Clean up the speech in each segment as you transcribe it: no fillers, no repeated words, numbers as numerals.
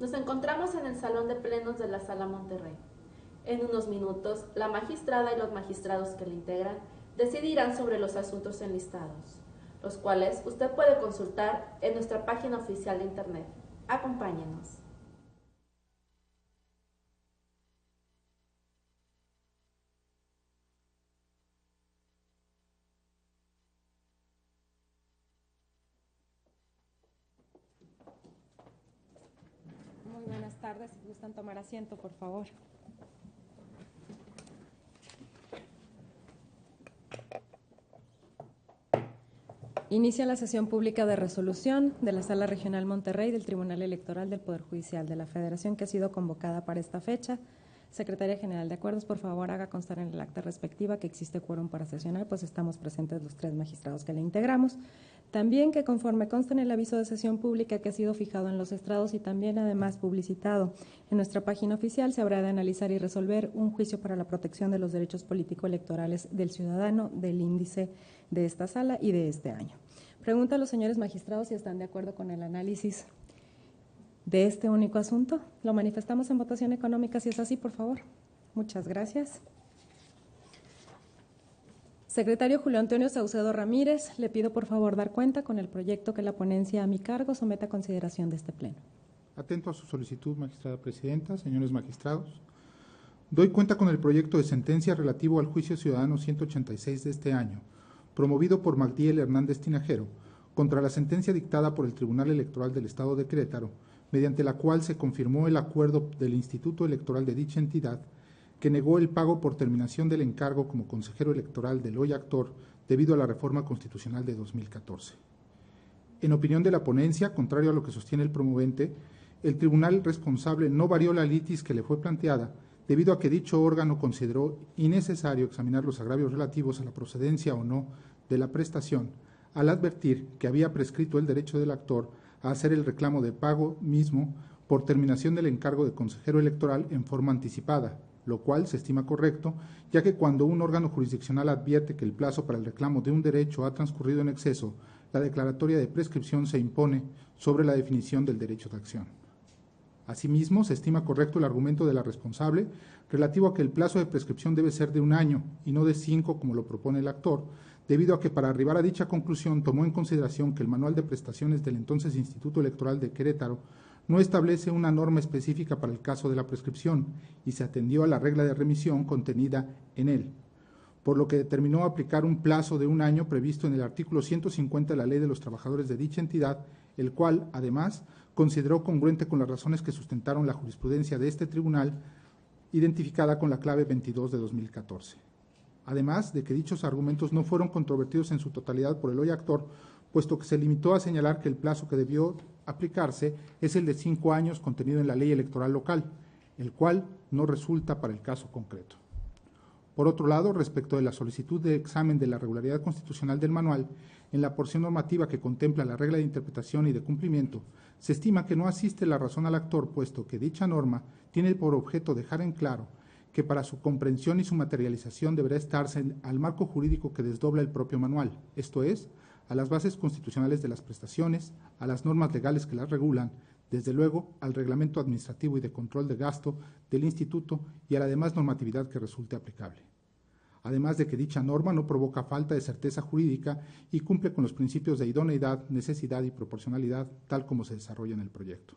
Nos encontramos en el Salón de Plenos de la Sala Monterrey. En unos minutos, la magistrada y los magistrados que la integran decidirán sobre los asuntos enlistados, los cuales usted puede consultar en nuestra página oficial de Internet. Acompáñenos. Muy buenas tardes, si gustan tomar asiento, por favor. Inicia la sesión pública de resolución de la Sala Regional Monterrey del Tribunal Electoral del Poder Judicial de la Federación, que ha sido convocada para esta fecha. Secretaria General de Acuerdos, por favor, haga constar en el acta respectiva que existe quórum para sesionar, pues estamos presentes los 3 magistrados que le integramos. También que conforme consta en el aviso de sesión pública que ha sido fijado en los estrados y también además publicitado en nuestra página oficial, se habrá de analizar y resolver un juicio para la protección de los derechos político-electorales del ciudadano del índice de esta sala y de este año. Pregunto a los señores magistrados si están de acuerdo con el análisis de este único asunto. Lo manifestamos en votación económica, si es así, por favor. Muchas gracias. Secretario Julio Antonio Saucedo Ramírez, le pido por favor dar cuenta con el proyecto que la ponencia a mi cargo someta a consideración de este pleno. Atento a su solicitud, magistrada presidenta, señores magistrados. Doy cuenta con el proyecto de sentencia relativo al juicio ciudadano 186 de este año, promovido por Magdiel Hernández Tinajero, contra la sentencia dictada por el Tribunal Electoral del Estado de Querétaro, mediante la cual se confirmó el acuerdo del Instituto Electoral de dicha entidad, que negó el pago por terminación del encargo como consejero electoral del hoy actor debido a la reforma constitucional de 2014. En opinión de la ponencia, contrario a lo que sostiene el promovente, el tribunal responsable no varió la litis que le fue planteada, debido a que dicho órgano consideró innecesario examinar los agravios relativos a la procedencia o no de la prestación, al advertir que había prescrito el derecho del actor a hacer el reclamo de pago mismo por terminación del encargo de consejero electoral en forma anticipada, lo cual se estima correcto, ya que cuando un órgano jurisdiccional advierte que el plazo para el reclamo de un derecho ha transcurrido en exceso, la declaratoria de prescripción se impone sobre la definición del derecho de acción. Asimismo, se estima correcto el argumento de la responsable relativo a que el plazo de prescripción debe ser de 1 año y no de 5 como lo propone el actor, debido a que para arribar a dicha conclusión tomó en consideración que el manual de prestaciones del entonces Instituto Electoral de Querétaro no establece una norma específica para el caso de la prescripción y se atendió a la regla de remisión contenida en él, por lo que determinó aplicar un plazo de 1 año previsto en el artículo 150 de la Ley de los Trabajadores de dicha entidad, el cual, además, consideró congruente con las razones que sustentaron la jurisprudencia de este tribunal, identificada con la clave 22 de 2014. Además de que dichos argumentos no fueron controvertidos en su totalidad por el hoy actor, puesto que se limitó a señalar que el plazo que debió aplicarse es el de 5 años contenido en la ley electoral local, el cual no resulta para el caso concreto. Por otro lado, respecto de la solicitud de examen de la regularidad constitucional del manual, en la porción normativa que contempla la regla de interpretación y de cumplimiento, se estima que no asiste la razón al actor, puesto que dicha norma tiene por objeto dejar en claro que para su comprensión y su materialización deberá estarse al marco jurídico que desdobla el propio manual, esto es, a las bases constitucionales de las prestaciones, a las normas legales que las regulan, desde luego al reglamento administrativo y de control de gasto del Instituto y a la demás normatividad que resulte aplicable. Además de que dicha norma no provoca falta de certeza jurídica y cumple con los principios de idoneidad, necesidad y proporcionalidad, tal como se desarrolla en el proyecto.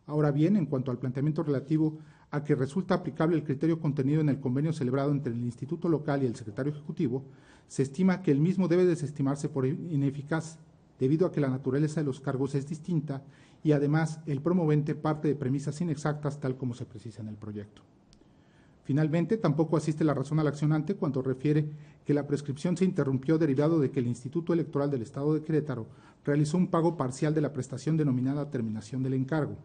Ahora bien, en cuanto al planteamiento relativo a que resulta aplicable el criterio contenido en el convenio celebrado entre el Instituto Local y el Secretario Ejecutivo, se estima que el mismo debe desestimarse por ineficaz, debido a que la naturaleza de los cargos es distinta y además el promovente parte de premisas inexactas, tal como se precisa en el proyecto. Finalmente, tampoco asiste la razón al accionante cuando refiere que la prescripción se interrumpió derivado de que el Instituto Electoral del Estado de Querétaro realizó un pago parcial de la prestación denominada terminación del encargo.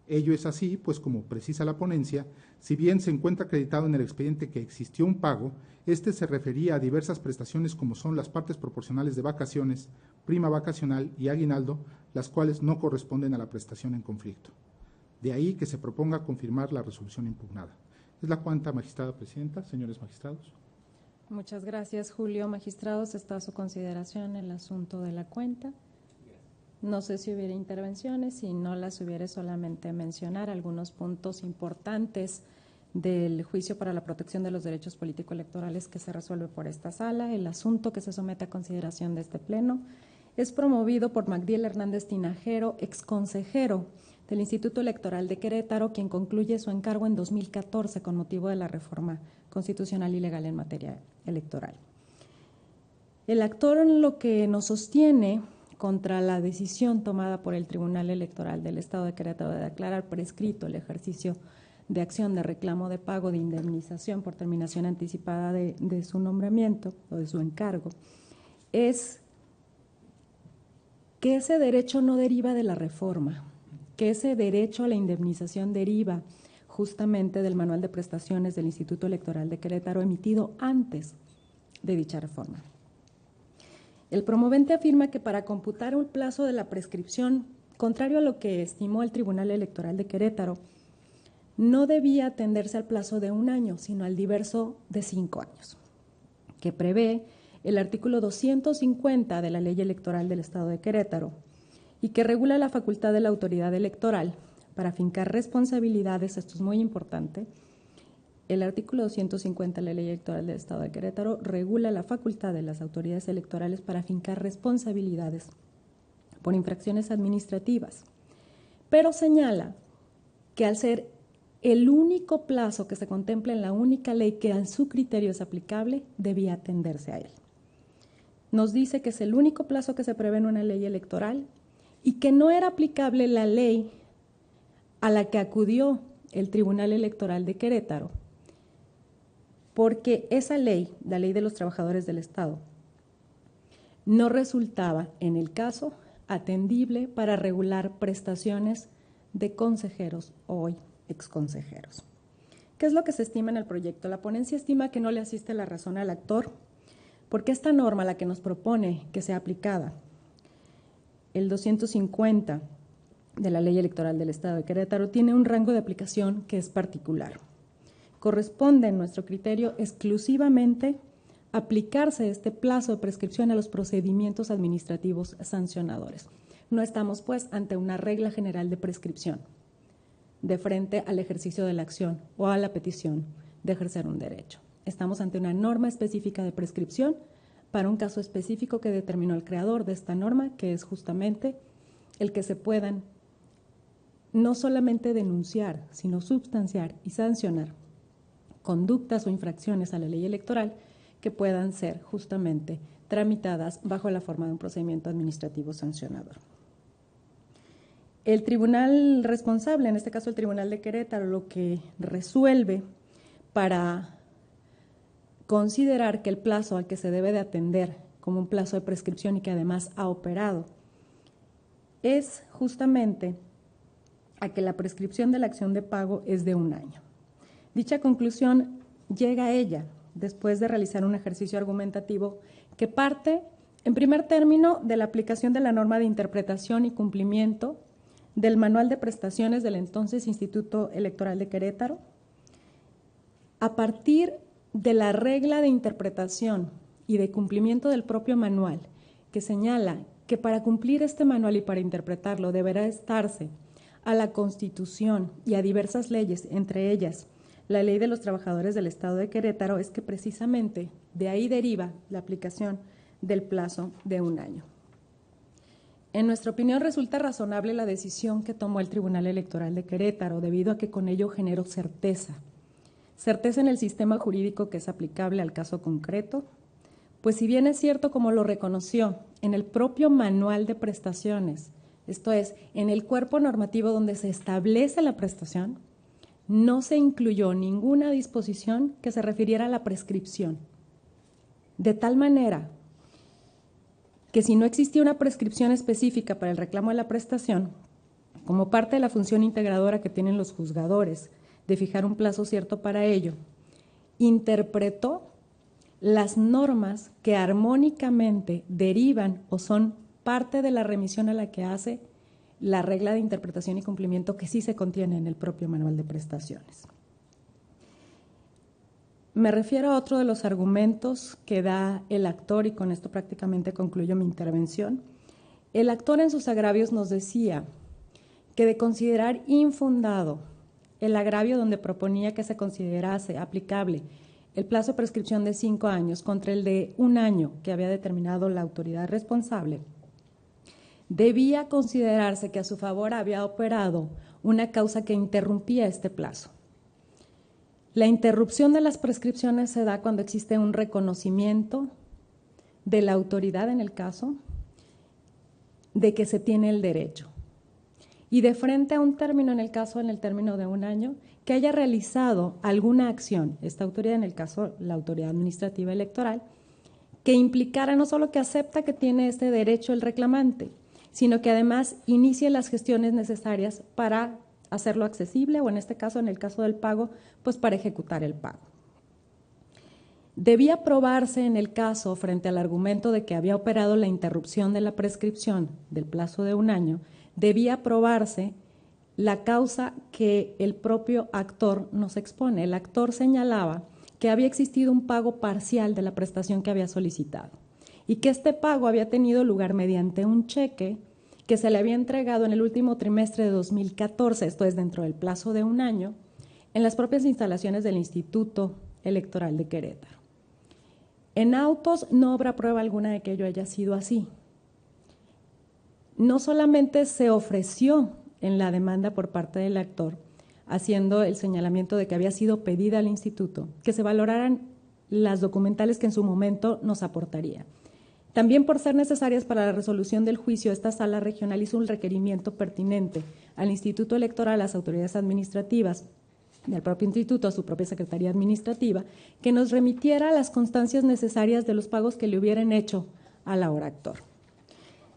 Ello es así, pues como precisa la ponencia, si bien se encuentra acreditado en el expediente que existió un pago, este se refería a diversas prestaciones como son las partes proporcionales de vacaciones, prima vacacional y aguinaldo, las cuales no corresponden a la prestación en conflicto. De ahí que se proponga confirmar la resolución impugnada. Es la cuanta, magistrada presidenta, señores magistrados. Muchas gracias, Julio. Magistrados, está a su consideración el asunto de la cuenta. No sé si hubiera intervenciones, si no las hubiera, solamente mencionar algunos puntos importantes del juicio para la protección de los derechos político-electorales que se resuelve por esta sala. El asunto que se somete a consideración de este pleno es promovido por Magdiel Hernández Tinajero, exconsejero del Instituto Electoral de Querétaro, quien concluye su encargo en 2014 con motivo de la reforma constitucional y legal en materia electoral. El actor en lo que nos sostiene contra la decisión tomada por el Tribunal Electoral del Estado de Querétaro de declarar prescrito el ejercicio de acción de reclamo de pago de indemnización por terminación anticipada de su nombramiento o de su encargo, es que ese derecho no deriva de la reforma, que ese derecho a la indemnización deriva justamente del manual de prestaciones del Instituto Electoral de Querétaro emitido antes de dicha reforma. El promovente afirma que para computar un plazo de la prescripción, contrario a lo que estimó el Tribunal Electoral de Querétaro, no debía atenderse al plazo de 1 año, sino al diverso de 5 años, que prevé el artículo 250 de la Ley Electoral del Estado de Querétaro y que regula la facultad de la autoridad electoral para fincar responsabilidades. Esto es muy importante. El artículo 250 de la Ley Electoral del Estado de Querétaro regula la facultad de las autoridades electorales para fincar responsabilidades por infracciones administrativas, pero señala que al ser el único plazo que se contempla en la única ley que en su criterio es aplicable, debía atenderse a él. Nos dice que es el único plazo que se prevé en una ley electoral y que no era aplicable la ley a la que acudió el Tribunal Electoral de Querétaro, porque esa ley, la Ley de los Trabajadores del Estado, no resultaba, en el caso, atendible para regular prestaciones de consejeros o hoy exconsejeros. ¿Qué es lo que se estima en el proyecto? La ponencia estima que no le asiste la razón al actor, porque esta norma, la que nos propone que sea aplicada, el 250 de la Ley Electoral del Estado de Querétaro, tiene un rango de aplicación que es particular. Corresponde, en nuestro criterio, exclusivamente aplicarse este plazo de prescripción a los procedimientos administrativos sancionadores. No estamos, pues, ante una regla general de prescripción de frente al ejercicio de la acción o a la petición de ejercer un derecho. Estamos ante una norma específica de prescripción para un caso específico que determinó el creador de esta norma, que es justamente el que se puedan no solamente denunciar, sino substanciar y sancionar conductas o infracciones a la ley electoral que puedan ser justamente tramitadas bajo la forma de un procedimiento administrativo sancionador. El tribunal responsable, en este caso el Tribunal de Querétaro, lo que resuelve para considerar que el plazo al que se debe de atender como un plazo de prescripción y que además ha operado es justamente a que la prescripción de la acción de pago es de 1 año. Dicha conclusión llega a ella después de realizar un ejercicio argumentativo que parte, en primer término, de la aplicación de la norma de interpretación y cumplimiento del manual de prestaciones del entonces Instituto Electoral de Querétaro, a partir de la regla de interpretación y de cumplimiento del propio manual, que señala que para cumplir este manual y para interpretarlo deberá estarse a la Constitución y a diversas leyes, entre ellas la Ley de los Trabajadores del Estado de Querétaro, es que precisamente de ahí deriva la aplicación del plazo de 1 año. En nuestra opinión, resulta razonable la decisión que tomó el Tribunal Electoral de Querétaro, debido a que con ello generó certeza en el sistema jurídico que es aplicable al caso concreto, pues si bien es cierto, como lo reconoció en el propio manual de prestaciones, esto es, en el cuerpo normativo donde se establece la prestación, no se incluyó ninguna disposición que se refiriera a la prescripción, de tal manera que si no existía una prescripción específica para el reclamo de la prestación, como parte de la función integradora que tienen los juzgadores de fijar un plazo cierto para ello, interpretó las normas que armónicamente derivan o son parte de la remisión a la que hace la regla de interpretación y cumplimiento que sí se contiene en el propio manual de prestaciones. Me refiero a otro de los argumentos que da el actor, y con esto prácticamente concluyo mi intervención, El actor en sus agravios nos decía que de considerar infundado el agravio donde proponía que se considerase aplicable el plazo de prescripción de 5 años contra el de 1 año que había determinado la autoridad responsable, debía considerarse que a su favor había operado una causa que interrumpía este plazo. La interrupción de las prescripciones se da cuando existe un reconocimiento de la autoridad en el caso de que se tiene el derecho. Y de frente a un término, en el caso, en el término de 1 año, que haya realizado alguna acción, esta autoridad, en el caso la autoridad administrativa electoral, que implicara no solo que acepta que tiene este derecho el reclamante, sino que además inicie las gestiones necesarias para hacerlo accesible o en este caso, en el caso del pago, pues para ejecutar el pago. Debía probarse en el caso, frente al argumento de que había operado la interrupción de la prescripción del plazo de 1 año, debía probarse la causa que el propio actor nos expone. El actor señalaba que había existido un pago parcial de la prestación que había solicitado y que este pago había tenido lugar mediante un cheque que se le había entregado en el último trimestre de 2014, esto es dentro del plazo de 1 año, en las propias instalaciones del Instituto Electoral de Querétaro. En autos no habrá prueba alguna de que ello haya sido así. No solamente se ofreció en la demanda por parte del actor, haciendo el señalamiento de que había sido pedida al instituto, que se valoraran las documentales que en su momento nos aportaría. También por ser necesarias para la resolución del juicio, esta sala regional hizo un requerimiento pertinente al Instituto Electoral, a las autoridades administrativas, del propio instituto, a su propia Secretaría Administrativa, que nos remitiera las constancias necesarias de los pagos que le hubieran hecho al ahora actor.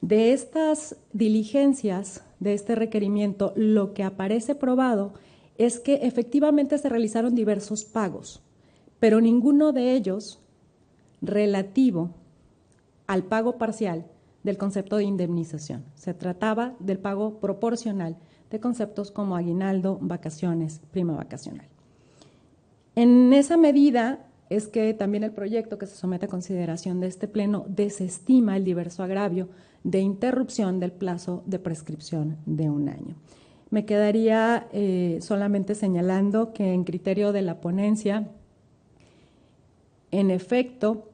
De estas diligencias, de este requerimiento, lo que aparece probado es que efectivamente se realizaron diversos pagos, pero ninguno de ellos relativo al pago parcial del concepto de indemnización. Se trataba del pago proporcional de conceptos como aguinaldo, vacaciones, prima vacacional. En esa medida es que también el proyecto que se somete a consideración de este Pleno desestima el diverso agravio de interrupción del plazo de prescripción de 1 año. Me quedaría solamente señalando que en criterio de la ponencia, en efecto,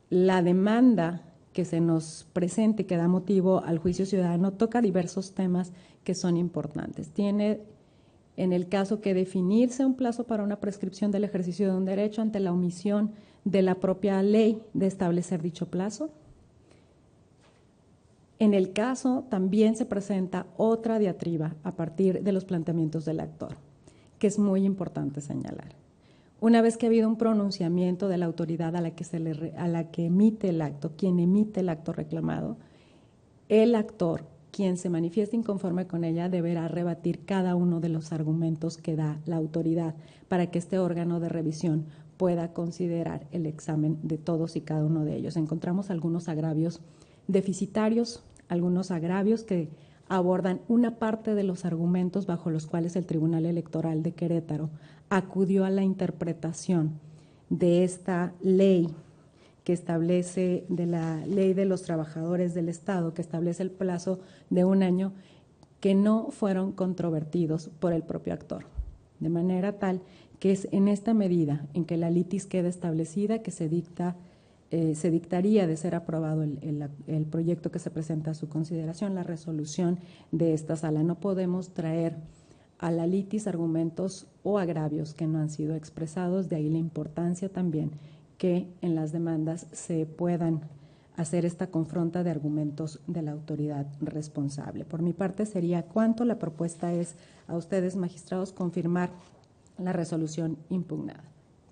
la demanda que se nos presenta y que da motivo al juicio ciudadano toca diversos temas que son importantes. Tiene, en el caso, que definirse un plazo para una prescripción del ejercicio de un derecho ante la omisión de la propia ley de establecer dicho plazo. En el caso también se presenta otra diatriba a partir de los planteamientos del actor, que es muy importante señalar. Una vez que ha habido un pronunciamiento de la autoridad a la que emite el acto, quien emite el acto reclamado, el actor, quien se manifieste inconforme con ella, deberá rebatir cada uno de los argumentos que da la autoridad para que este órgano de revisión pueda considerar el examen de todos y cada uno de ellos. Encontramos algunos agravios deficitarios, algunos agravios que abordan una parte de los argumentos bajo los cuales el Tribunal Electoral de Querétaro acudió a la interpretación de esta ley que establece, de la ley de los trabajadores del Estado, que establece el plazo de 1 año, que no fueron controvertidos por el propio actor. De manera tal que es en esta medida en que la litis queda establecida que se dictaría, de ser aprobado el proyecto que se presenta a su consideración, la resolución de esta sala. No podemos traer a la litis argumentos o agravios que no han sido expresados, de ahí la importancia también que en las demandas se puedan hacer esta confronta de argumentos de la autoridad responsable. Por mi parte sería cuanto. La propuesta es a ustedes, magistrados, confirmar la resolución impugnada.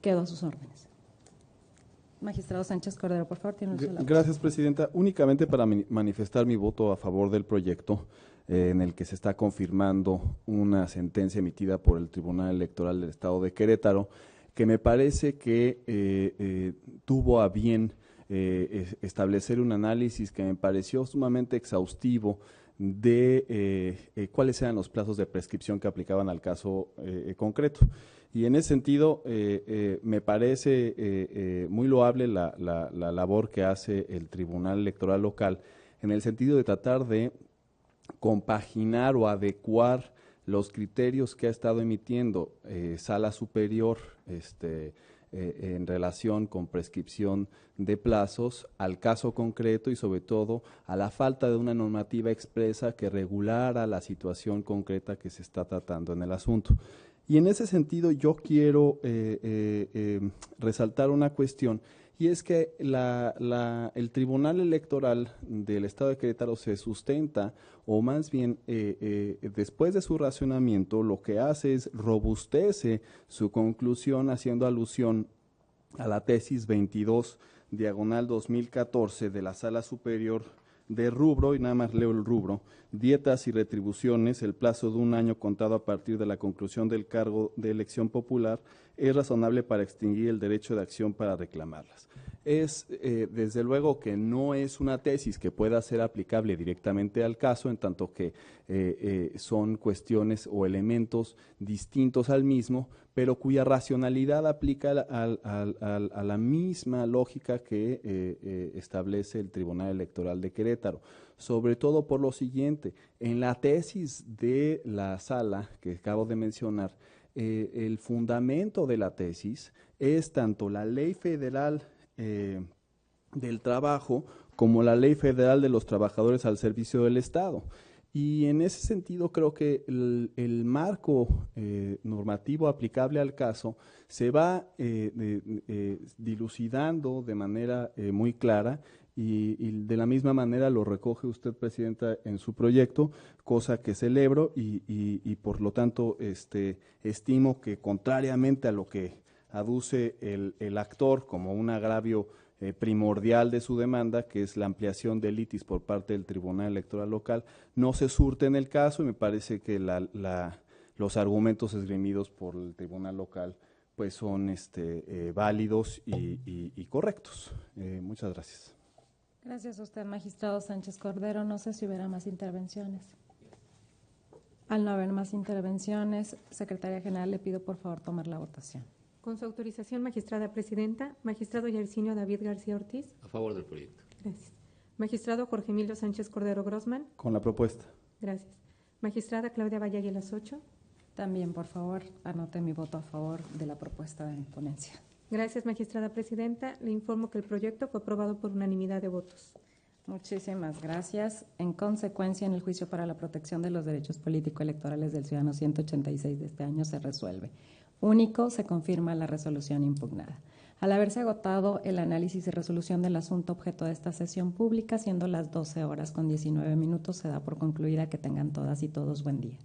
Quedo a sus órdenes. Magistrado Sánchez Cordero, por favor, tiene usted la palabra. Gracias, Presidenta. Únicamente para manifestar mi voto a favor del proyecto en el que se está confirmando una sentencia emitida por el Tribunal Electoral del Estado de Querétaro, que me parece que tuvo a bien establecer un análisis que me pareció sumamente exhaustivo de cuáles eran los plazos de prescripción que aplicaban al caso concreto. Y en ese sentido, me parece muy loable la labor que hace el Tribunal Electoral local, en el sentido de tratar de compaginar o adecuar los criterios que ha estado emitiendo Sala Superior en relación con prescripción de plazos al caso concreto y sobre todo a la falta de una normativa expresa que regulara la situación concreta que se está tratando en el asunto. Y en ese sentido yo quiero resaltar una cuestión, y es que el Tribunal Electoral del Estado de Querétaro se sustenta, o más bien después de su racionamiento, lo que hace es robustece su conclusión haciendo alusión a la tesis 22/2014 de la Sala Superior de rubro, y nada más leo el rubro: dietas y retribuciones, el plazo de 1 año contado a partir de la conclusión del cargo de elección popular es razonable para extinguir el derecho de acción para reclamarlas. Es desde luego que no es una tesis que pueda ser aplicable directamente al caso, en tanto que son cuestiones o elementos distintos al mismo, pero cuya racionalidad aplica a la misma lógica que establece el Tribunal Electoral de Querétaro, sobre todo por lo siguiente: en la tesis de la sala que acabo de mencionar, el fundamento de la tesis es tanto la Ley Federal del Trabajo como la Ley Federal de los Trabajadores al Servicio del Estado. Y en ese sentido creo que el marco normativo aplicable al caso se va dilucidando de manera muy clara, y de la misma manera lo recoge usted, Presidenta, en su proyecto, cosa que celebro y por lo tanto estimo que, contrariamente a lo que aduce el actor como un agravio primordial de su demanda, que es la ampliación del litis por parte del Tribunal Electoral Local, no se surte en el caso, y me parece que los argumentos esgrimidos por el Tribunal Local pues son válidos y correctos. Muchas gracias. Gracias a usted, magistrado Sánchez Cordero. No sé si hubiera más intervenciones. Al no haber más intervenciones, Secretaria General, le pido por favor tomar la votación. Con su autorización, magistrada presidenta, magistrado Yersinio David García Ortiz. A favor del proyecto. Gracias. Magistrado Jorge Emilio Sánchez Cordero Grossman. Con la propuesta. Gracias. Magistrada Claudia Valle Las Ocho. También, por favor, anote mi voto a favor de la propuesta de ponencia. Gracias, magistrada presidenta. Le informo que el proyecto fue aprobado por unanimidad de votos. Muchísimas gracias. En consecuencia, en el juicio para la protección de los derechos político-electorales del ciudadano 186 de este año se resuelve. Único, se confirma la resolución impugnada. Al haberse agotado el análisis y resolución del asunto objeto de esta sesión pública, siendo las 12:19, se da por concluida. Que tengan todas y todos buen día.